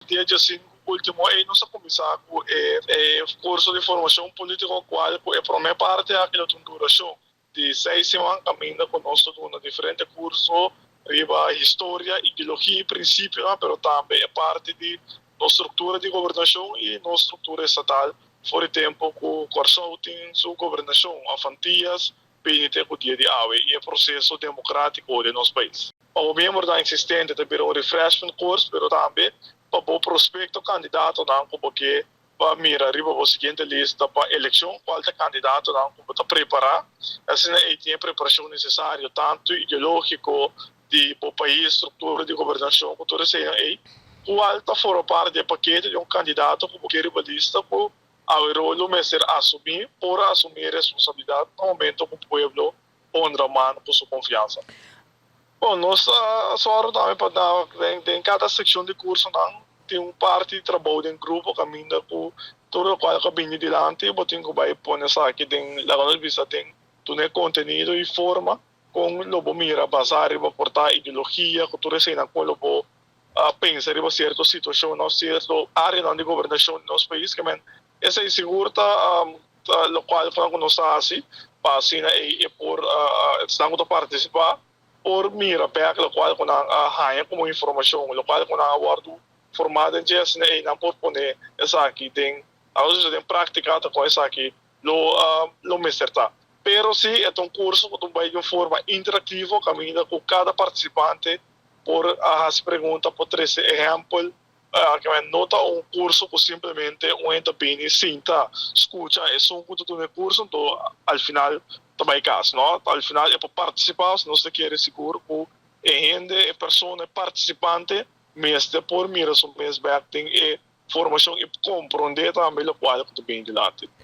Dia assim, último aí nós começar com o curso de formação política qual é a primeira parte aquela duração de 6 semanas caminhando conosco num diferente curso riba história, ideologia, princípio, pero também é parte de nossa estrutura de governação e nossa estrutura estatal por tempo com consulting, sua governação, a fantias, PNT com dia de AWE e o processo democrático de nosso país. O membro da insistente também o refreshment course, pero também para o prospecto candidato não como que para mirar riba o seguinte lista para eleição qual é candidato não como para preparar assim aí tem preparação necessária tanto ideológico de o país estrutura de governação que tudo isso aí qual está fora parte do paquete de candidato como que riba lista por ao rolo mestre assumir por assumir responsabilidade no momento que o povo pondrá mano por sua confiança. Bom, nossa sorte também para dar em cada secção de curso não tem parte de trabalho em grupo caminho com todo qual caminho delante, botem que vai pôr nessa aqui tem lá na vista tem tudo conteúdo e forma com lobo mira bazar e portar ideologia, cultura assim na qual lobo pensar em certa situação, não certo área de governação no nosso país, que men essa é segura lo qual quando nós assim passina e por estamos a participar por mira pega lo qual com a raia como informação lo qual com a awardo formada em dias né não por poner essa aqui tem a uso de prática com essa aqui lo me certa pero se é um curso que vai de forma interativa caminhando com cada participante por as perguntas por três exemplos que nota curso que simplesmente um entende sinta escuta é só um curso então ao final também caso não ao final é para participar se não se quer seguro o gente é pessoa participante mesmo por mira só mesmo tem formação e compreender também o qual que bem de lá